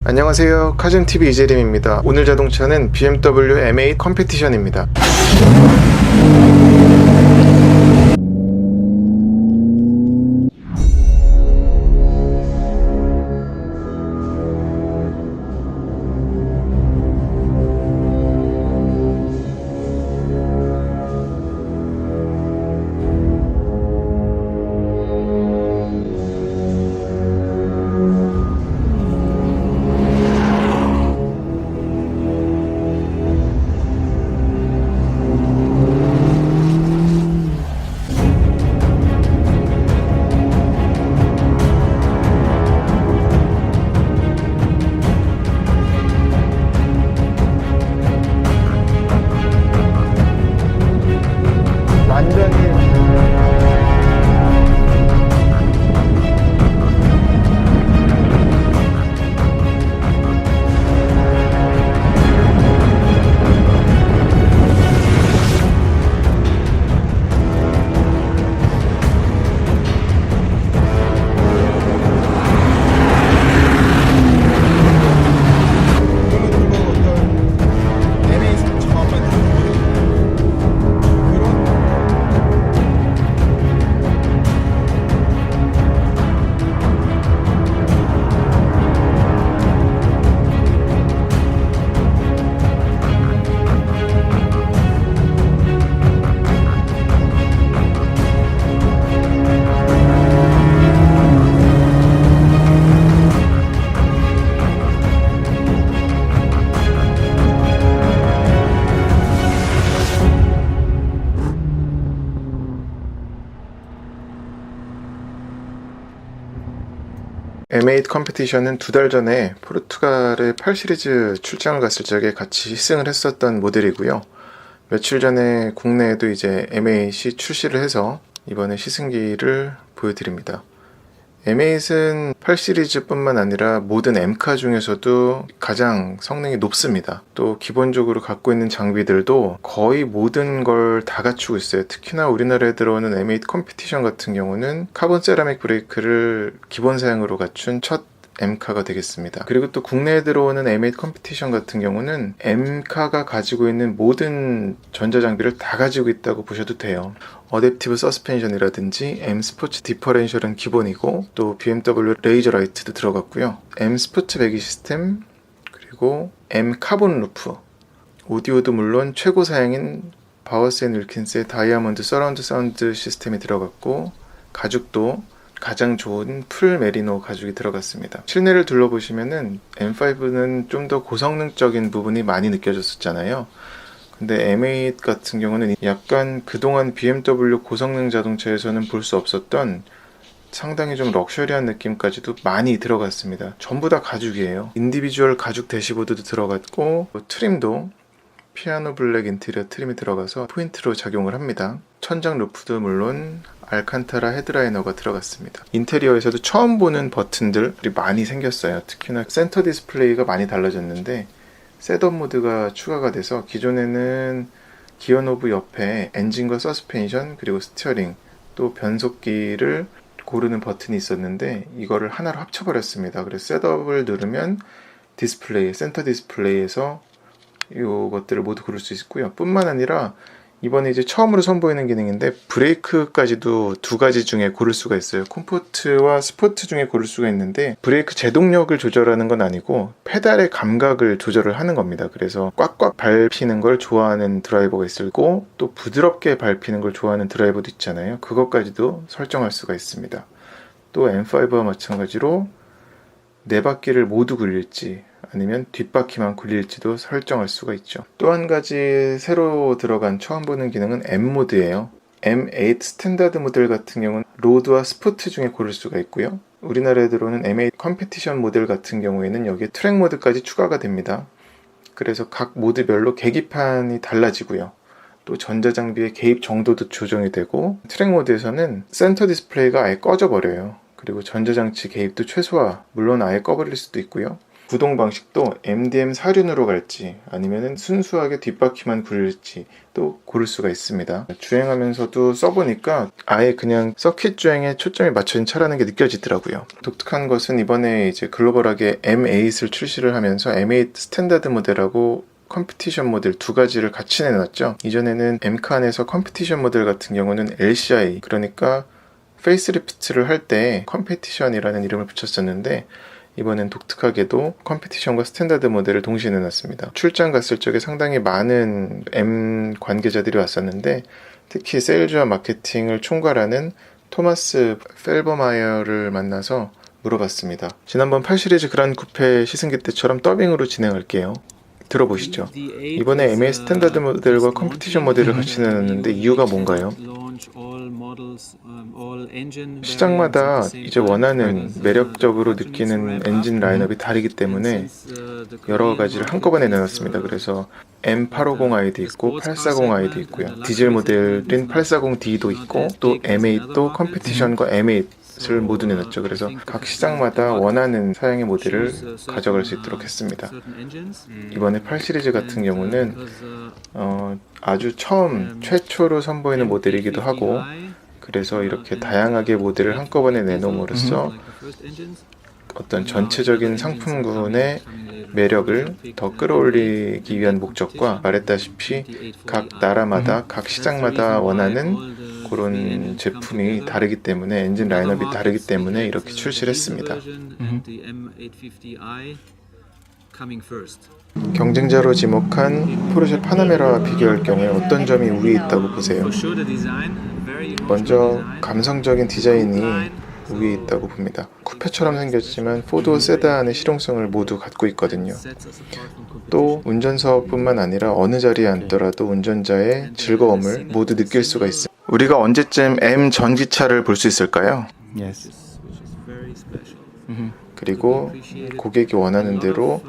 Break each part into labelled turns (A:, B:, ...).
A: 안녕하세요, 카즘TV 이재림입니다. 오늘 자동차는 BMW M8 컴피티션입니다. 완전히 M8 컴피티션은 2달 전에 포르투갈의 8 시리즈 출장을 갔을 적에 같이 시승을 했었던 모델이고요. 며칠 전에 국내에도 이제 M8이 출시를 해서 이번에 시승기를 보여드립니다. M8은 8 시리즈뿐만 아니라 모든 M카 중에서도 가장 성능이 높습니다. 또 기본적으로 갖고 있는 장비들도 거의 모든 걸 다 갖추고 있어요. 특히나 우리나라에 들어오는 M8 컴피티션 같은 경우는 카본 세라믹 브레이크를 기본 사양으로 갖춘 첫 M카가 되겠습니다. 그리고 또 국내에 들어오는 M8 컴피티션 같은 경우는 M카가 가지고 있는 모든 전자장비를 다 가지고 있다고 보셔도 돼요. 어댑티브 서스펜션이라든지 M 스포츠 디퍼렌셜은 기본이고 또 BMW 레이저 라이트도 들어갔고요. M 스포츠 배기 시스템, 그리고 M 카본 루프, 오디오도 물론 최고 사양인 바워스 앤 윌킨스의 다이아몬드 서라운드 사운드 시스템이 들어갔고, 가죽도 가장 좋은 풀 메리노 가죽이 들어갔습니다. 실내를 둘러보시면은 M5는 좀 더 고성능적인 부분이 많이 느껴졌었잖아요. 근데 M8 같은 경우는 약간 그동안 BMW 고성능 자동차에서는 볼 수 없었던 상당히 좀 럭셔리한 느낌까지도 많이 들어갔습니다. 전부 다 가죽이에요. 인디비주얼 가죽 대시보드도 들어갔고, 트림도 피아노 블랙 인테리어 트림이 들어가서 포인트로 작용을 합니다. 천장 루프도 물론 알칸타라 헤드라이너가 들어갔습니다. 인테리어에서도 처음 보는 버튼들이 많이 생겼어요. 특히나 센터 디스플레이가 많이 달라졌는데 셋업 모드가 추가가 돼서 기존에는 기어 노브 옆에 엔진과 서스펜션 그리고 스티어링 또 변속기를 고르는 버튼이 있었는데 이거를 하나로 합쳐버렸습니다. 그래서 셋업을 누르면 디스플레이, 센터 디스플레이에서 이것들을 모두 고를 수 있고요. 뿐만 아니라 이번에 이제 처음으로 선보이는 기능인데 브레이크까지도 두 가지 중에 고를 수가 있어요. 콤포트와 스포트 중에 고를 수가 있는데 브레이크 제동력을 조절하는 건 아니고 페달의 감각을 조절을 하는 겁니다. 그래서 꽉꽉 밟히는 걸 좋아하는 드라이버가 있고 또 부드럽게 밟히는 걸 좋아하는 드라이버도 있잖아요. 그것까지도 설정할 수가 있습니다. 또 M5와 마찬가지로 네 바퀴를 모두 굴릴지 아니면 뒷바퀴만 굴릴지도 설정할 수가 있죠. 또 한 가지 새로 들어간 처음 보는 기능은 M 모드예요. M8 스탠다드 모델 같은 경우는 로드와 스포트 중에 고를 수가 있고요. 우리나라에 들어오는 M8 컴피티션 모델 같은 경우에는 여기에 트랙 모드까지 추가가 됩니다. 그래서 각 모드별로 계기판이 달라지고요. 또 전자장비의 개입 정도도 조정이 되고, 트랙 모드에서는 센터 디스플레이가 아예 꺼져 버려요. 그리고 전자장치 개입도 최소화, 물론 아예 꺼버릴 수도 있고요. 구동 방식도 MDM 사륜으로 갈지 아니면 순수하게 뒷바퀴만 굴릴지 또 고를 수가 있습니다. 주행하면서도 써보니까 아예 그냥 서킷 주행에 초점이 맞춰진 차라는 게 느껴지더라고요. 독특한 것은 이번에 이제 글로벌하게 M8을 출시를 하면서 M8 스탠다드 모델하고 컴피티션 모델 두 가지를 같이 내놨죠. 이전에는 M칸에서 컴피티션 모델 같은 경우는 LCI, 그러니까 페이스리프트를 할 때 컴피티션이라는 이름을 붙였었는데 이번엔 독특하게도 컴피티션과 스탠다드 모델을 동시에 내놨습니다. 출장 갔을 적에 상당히 많은 M 관계자들이 왔었는데 특히 세일즈와 마케팅을 총괄하는 토마스 펠버마이어를 만나서 물어봤습니다. 지난번 8 시리즈 그란 쿠페 시승기 때처럼 더빙으로 진행할게요. 들어보시죠. 이번에 MA 스탠다드 모델과 컴피티션 모델을 같이 내놨는데 이유가 뭔가요? 시장마다 이제 원하는 매력적으로 느끼는 엔진 라인업이 다르기 때문에 여러 가지를 한꺼번에 내놨습니다. 그래서 M850i도 있고 840i도 있고요. 디젤 모델인 840D도 있고 또 M8도 컴피티션과 M8을 모두 내놨죠. 그래서 각 시장마다 원하는 사양의 모델을 가져갈 수 있도록 했습니다. 이번에 8 시리즈 같은 경우는 아주 최초로 선보이는 모델이기도 하고 그래서 이렇게 다양하게 모델을 한꺼번에 내놓음으로써 어떤 전체적인 상품군의 매력을 더 끌어올리기 위한 목적과 말했다시피 각 나라마다 각 시장마다 원하는 그런 제품이 다르기 때문에 엔진 라인업이 다르기 때문에 이렇게 출시를 했습니다. 경쟁자로 지목한 포르쉐 파나메라와 비교할 경우에 어떤 점이 우위에 있다고 보세요? 먼저 감성적인 디자인이 우위에 있다고 봅니다. 쿠페처럼 생겼지만 4도어 세단의 실용성을 모두 갖고 있거든요. 또 운전석뿐만 아니라 어느 자리에 앉더라도 운전자의 즐거움을 모두 느낄 수가 있습니다. 우리가 언제쯤 M 전기차를 볼 수 있을까요?
B: Yes.
A: 그리고 고객이 원하는 대로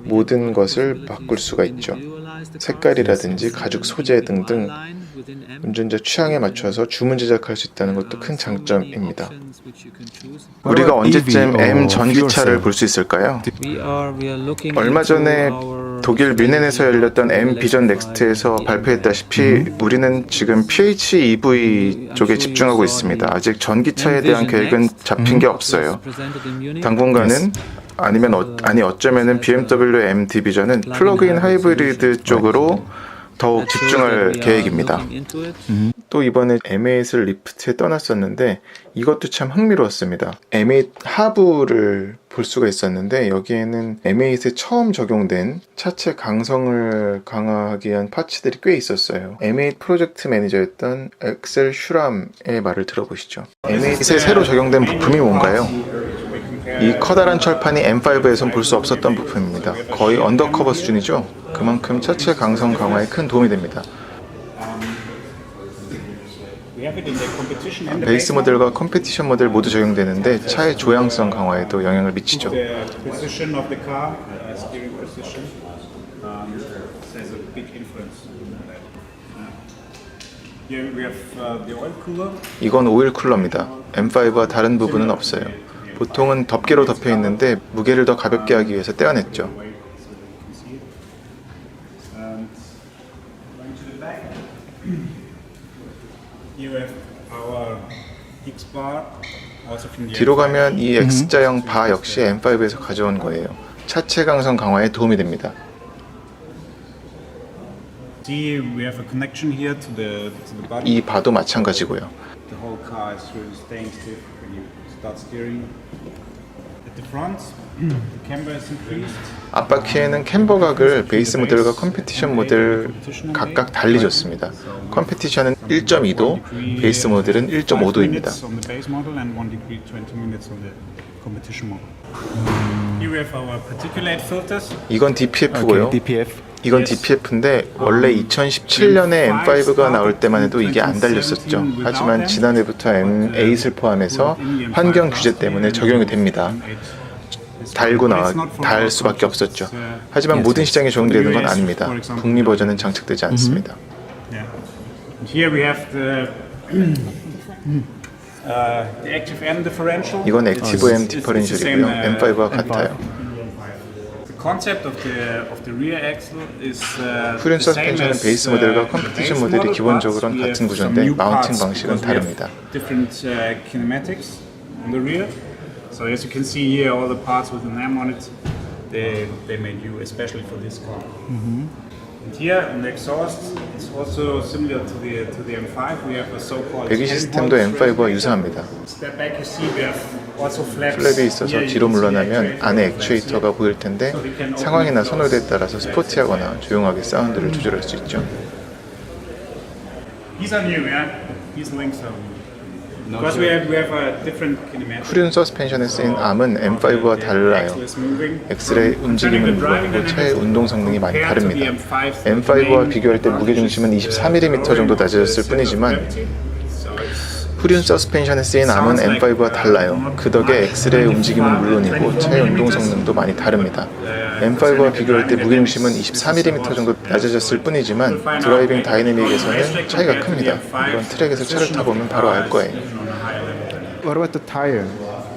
A: 모든 것을 바꿀 수가 있죠. 색깔이라든지 가죽 소재 등등 운전자 취향에 맞춰서 주문 제작할 수 있다는 것도 큰 장점입니다. 우리가 언제쯤 M 전기차를 볼 수 있을까요? 얼마 전에 독일 뮌헨에서 열렸던 M 비전 넥스트에서 발표했다시피 우리는 지금 PHEV 쪽에 집중하고 있습니다. 아직 전기차에 대한 계획은 잡힌 게 없어요. 당분간은 어쩌면은 BMW의 M 디비전은 플러그인 하이브리드 쪽으로 더욱 집중할 계획입니다. 또 이번에 M8을 리프트에 떠났었는데 이것도 참 흥미로웠습니다. M8 하부를 볼 수가 있었는데 여기에는 M8에 처음 적용된 차체 강성을 강화하기 위한 파츠들이 꽤 있었어요. M8 프로젝트 매니저였던 엑셀 슈람의 말을 들어보시죠. M8에 새로 적용된 부품이 뭔가요? 이 커다란 철판이 M5에선 볼 수 없었던 부품입니다. 거의 언더커버 수준이죠. 그만큼 차체 강성 강화에 큰 도움이 됩니다. 베이스 모델과 컴피티션 모델 모두 적용되는데 차의 조향성 강화에도 영향을 미치죠. 이건 오일 쿨러입니다. M5와 다른 부분은 없어요. 보통은 덮개로 덮여 있는데 무게를 더 가볍게 하기 위해서 떼어냈죠. 뒤로 가면 이 X자형 바 역시 M5에서 가져온 거예요. 차체 강성 강화에 도움이 됩니다. 이 바도 마찬가지고요. 앞바퀴에는 캠버각을 베이스 모델과 컴피티션 모델 각각 달리 줬습니다. 컴피티션은 1.2도, 베이스 모델은 1.5도입니다. 이건 DPF고요. 이건 DPF인데 원래 2017년에 M5가 나올 때만 해도 이게 안 달렸었죠. 하지만 지난해부터 M8을 포함해서 환경 규제 때문에 적용이 됩니다. 달 수밖에 없었죠. 하지만 모든 시장에 적용되는 건 아닙니다. 북미 버전은 장착되지 않습니다. 이건 액티브 M 디퍼렌셜이고요. M5와 같아요.
B: concept of the rear axle is
A: 후륜
B: the same
A: 서스펜션은
B: as
A: 베이스 모델과
B: the
A: 컴피티션
B: base
A: 모델이
B: model,
A: 기본적으로는
B: but we
A: 같은
B: have some
A: 구조인데
B: new
A: 마운팅
B: parts
A: 방식은
B: because we have
A: 다릅니다.
B: different kinematics on the rear. So as you can see here, all the parts with the name on it, they made you especially for this car. And here on the exhaust, it's also similar to the M5. We have a so-called
A: 배기 시스템도 M5와 유사합니다.
B: Step back, you see we have also flaps.
A: 플랩이 있어서
B: Here you
A: 뒤로
B: can see the
A: 물러나면
B: actuator
A: 안에
B: flaps here.
A: 액추에이터가 보일 텐데 상황이나 선호도에 따라서 스포티하거나 조용하게 사운드를 조절할 수 있죠.
B: These are new, yeah. These links are new. Because we have a different kinematic.
A: 후륜 서스펜션에 쓰인 암은 M5와 달라요. 엑셀의 움직임은 물론이고 차의 운동 성능이 많이 다릅니다. M5와 비교할 때 무게중심은 23mm 정도 낮아졌을 뿐이지만 후륜 서스펜션에 쓰인 암은 M5와 달라요. 그 덕에 엑셀의 움직임은 물론이고 차의 운동 성능도 많이 다릅니다. M5와 비교할 때 무게중심은 24mm 정도 낮아졌을 뿐이지만 드라이빙 다이내믹에서는 차이가 큽니다. 이건 트랙에서 차를 타보면 바로 알 거예요.
C: What about the tire?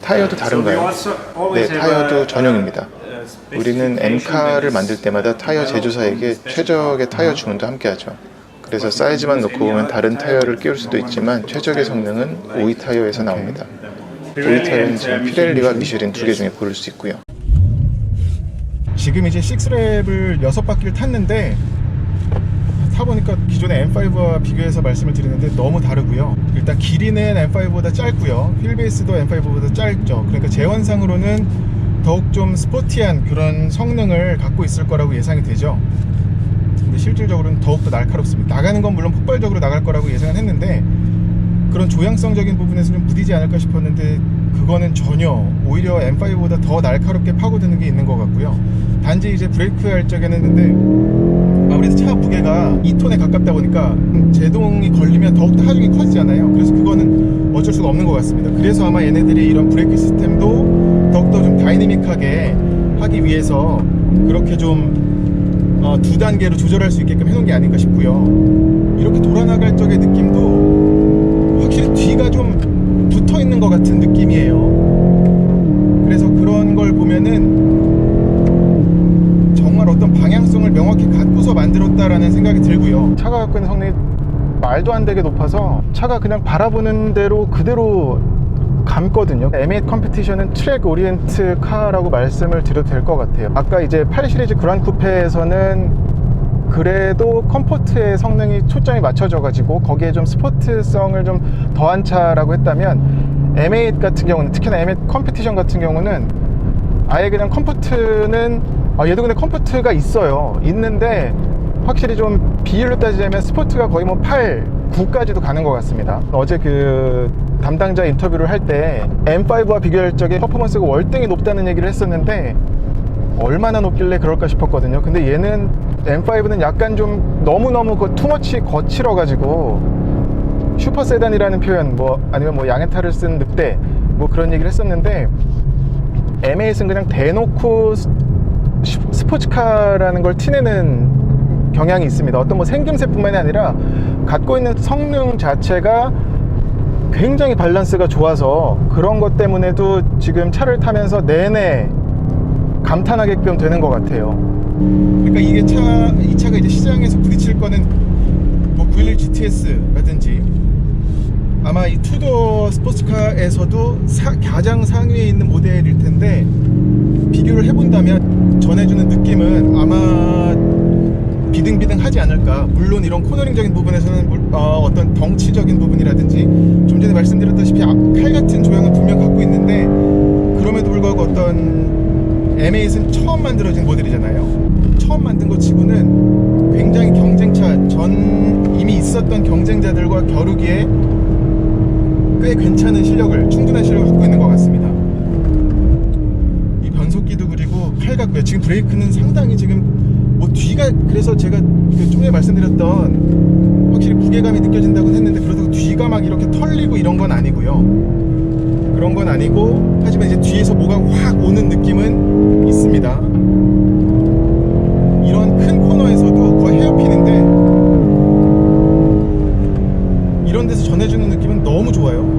A: 타이어도 다른가요? 네, 타이어도 전용입니다. 우리는 M카를 만들 때마다 타이어 제조사에게 최적의 타이어 주문도 함께하죠. 그래서 사이즈만 놓고 보면 다른 타이어를 끼울 수도 있지만 최적의 성능은 오이 타이어에서 나옵니다. 오이 타이어는 지금 피렐리와 미쉐린 두 개 중에 고를 수 있고요.
C: 지금 이제 6랩을 6바퀴를 탔는데 타보니까 기존의 M5와 비교해서 말씀을 드리는데 너무 다르고요. 일단 길이는 M5보다 짧고요. 휠베이스도 M5보다 짧죠. 그러니까 제원상으로는 더욱 좀 스포티한 그런 성능을 갖고 있을 거라고 예상이 되죠. 근데 실질적으로는 더욱더 날카롭습니다. 나가는 건 물론 폭발적으로 나갈 거라고 예상은 했는데 그런 조향성적인 부분에서 좀 무디지 않을까 싶었는데 그거는 전혀 오히려 M5보다 더 날카롭게 파고드는 게 있는 것 같고요. 단지 이제 브레이크 할 적에는 했는데 아무래도 차 무게가 2톤에 가깝다 보니까 제동이 걸리면 더욱더 하중이 커지잖아요. 그래서 그거는 어쩔 수가 없는 것 같습니다. 그래서 아마 얘네들이 이런 브레이크 시스템도 더욱더 좀 다이내믹하게 하기 위해서 그렇게 좀 두 단계로 조절할 수 있게끔 해놓은 게 아닌가 싶고요. 이렇게 돌아나갈 적의 느낌도 확실히 뒤가 좀 붙어 있는 것 같은 느낌이에요. 그래서 그런 걸 보면은 정말 어떤 방향성을 명확히 갖고서 만들었다라는 생각이 들고요. 차가 갖고 있는 성능이 말도 안 되게 높아서 차가 그냥 바라보는 대로 그대로 감거든요. M8 컴피티션은 트랙 오리엔트 카라고 말씀을 드려도 될 것 같아요. 아까 이제 8 시리즈 그란 쿠페에서는 그래도 컴포트의 성능이 초점이 맞춰져 가지고 거기에 좀 스포츠성을 좀 더한 차라고 했다면 M8 같은 경우는, 특히나 M8 컴피티션 같은 경우는 아예 그냥 컴포트는 얘도 근데 컴포트가 있는데 확실히 좀 비율로 따지자면 스포트가 거의 뭐 8, 9까지도 가는 것 같습니다. 어제 그 담당자 인터뷰를 할 때 M5와 비교할 적에 퍼포먼스가 월등히 높다는 얘기를 했었는데 얼마나 높길래 그럴까 싶었거든요. 근데 얘는 M5는 약간 좀 너무너무 투머치 거칠어 가지고 슈퍼 세단이라는 표현 아니면 양해탈을 쓴 늑대 그런 얘기를 했었는데 M8은 그냥 대놓고 스포츠카라는 걸 티내는 경향이 있습니다. 어떤 생김새뿐만이 아니라 갖고 있는 성능 자체가 굉장히 밸런스가 좋아서 그런 것 때문에도 지금 차를 타면서 내내 감탄하게끔 되는 것 같아요. 그러니까 이 차가 이제 시장에서 부딪힐 거는 911 GTS라든지 아마 이 투도어 스포츠카에서도 가장 상위에 있는 모델일 텐데 비교를 해본다면 전해주는 느낌은 아마 비등비등하지 않을까. 물론 이런 코너링적인 부분에서는 어떤 덩치적인 부분이라든지 좀 전에 말씀드렸다시피 칼 같은 조향을 분명 갖고 있는데 그럼에도 불구하고 어떤 M8은 처음 만들어진 모델이잖아요. 처음 만든 것 치고는 굉장히 경쟁차 이미 있었던 경쟁자들과 겨루기에 꽤 괜찮은 충분한 실력을 갖고 있는 것 같습니다. 이 변속기도 그리고 칼 같고요. 지금 브레이크는 상당히 지금 뒤가, 그래서 제가 좀 전에 말씀드렸던 확실히 무게감이 느껴진다고 했는데 그렇다고 뒤가 막 이렇게 털리고 이런 건 아니고요. 그런 건 아니고 하지만 이제 뒤에서 뭐가 확 오는 느낌은 있습니다. 이런 큰 코너에서도 거의 헤어핀인데 이런 데서 전해주는 느낌은 너무 좋아요.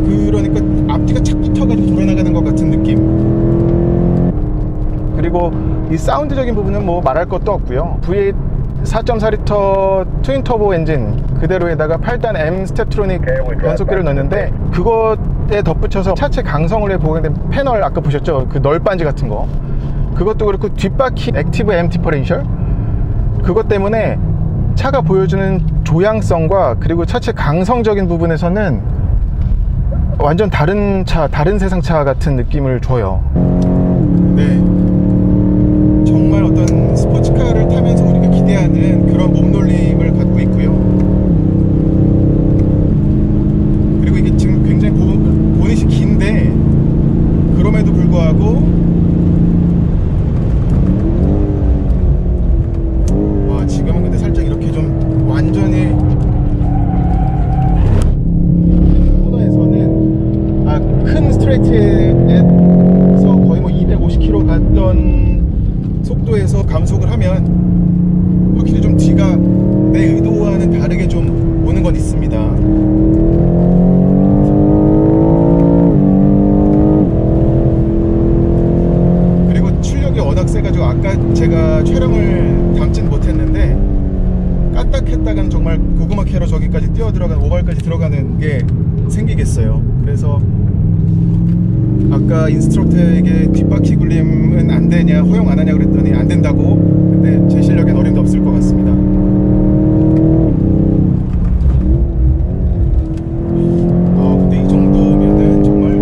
C: 그러니까 앞뒤가 착 붙어가지고 돌아나가는 것 같은 느낌. 그리고 이 사운드적인 부분은 뭐 말할 것도 없고요. V8 4.4L 트윈 터보 엔진 그대로에다가 8단 M 스텝트로닉 변속기를 넣었는데, 그것에 덧붙여서 차체 강성을 해 보이는데 패널 아까 보셨죠? 그 널빤지 같은 거, 그것도 그렇고 뒷바퀴 액티브 M 디퍼렌셜, 그것 때문에 차가 보여주는 조향성과 그리고 차체 강성적인 부분에서는 완전 다른 차, 다른 세상 차 같은 느낌을 줘요. 네, 정말 어떤 스포츠카를 타면서 우리가 기대하는 그런 몸놀림을 갖고 있고요. 그리고 이게 지금 굉장히 보닛이 긴데, 그럼에도 불구하고 지금은 근데 살짝 이렇게 좀 완전히 코너에서는 큰 스트레이트에서 거의 뭐 250km 갔던 속도에서 감속을 하면 확실히 좀 뒤가 내 의도와는 다르게 좀 오는 건 있습니다. 그리고 출력이 워낙 세가지고 아까 제가 촬영을 담진 못했는데, 까딱했다가는 정말 고구마 캐러 저기까지 뛰어 들어가는, 오발까지 들어가는 게 생기겠어요. 그래서 아까 인스트럭터에게 뒷바퀴 굴림은 안 되냐, 허용 안 하냐 그랬더니 안 된다고. 근데 제 실력엔 어림도 없을 것 같습니다. 근데 이 정도면은 정말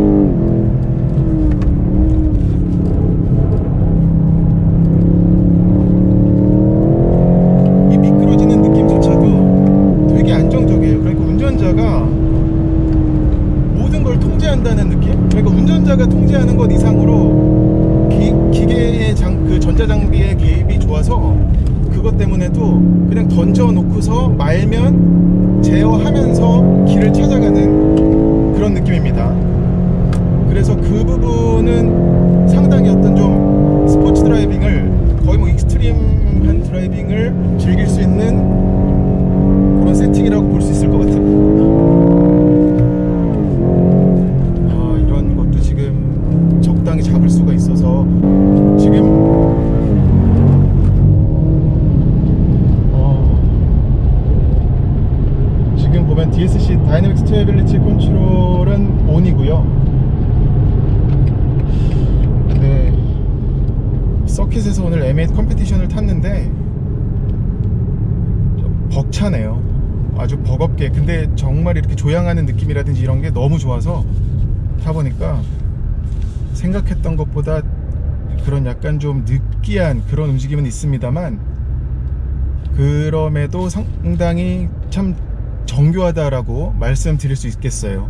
C: 이 미끄러지는 느낌조차도 되게 안정적이에요. 그러니까 운전자가 모든 걸 통제한다는 느낌? 그러니까 운전자가 통제하는 것 이상으로 기계의 그 전자장비의 개입이 좋아서, 그것 때문에도 그냥 던져놓고서 말면 제어하면서 길을 찾아가는 그런 느낌입니다. 그래서 그 부분은 상당히 어떤 좀 스포츠 드라이빙을, 거의 뭐 익스트림한 드라이빙을 즐길 수 있는 그런 세팅이라고 볼 수 있을 것 같아요. 이런 것도 지금 적당히 잡을 수가 있어서 지금 보면 DSC 다이내믹 스테빌리티 컨트롤은 ON이고요. 네, 서킷에서 오늘 M8 컴피티션을 탔는데 벅차네요. 아주 버겁게. 근데 정말 이렇게 조향하는 느낌이라든지 이런 게 너무 좋아서 타보니까 생각했던 것보다 그런 약간 좀 느끼한 그런 움직임은 있습니다만, 그럼에도 상당히 참 정교하다라고 말씀드릴 수 있겠어요.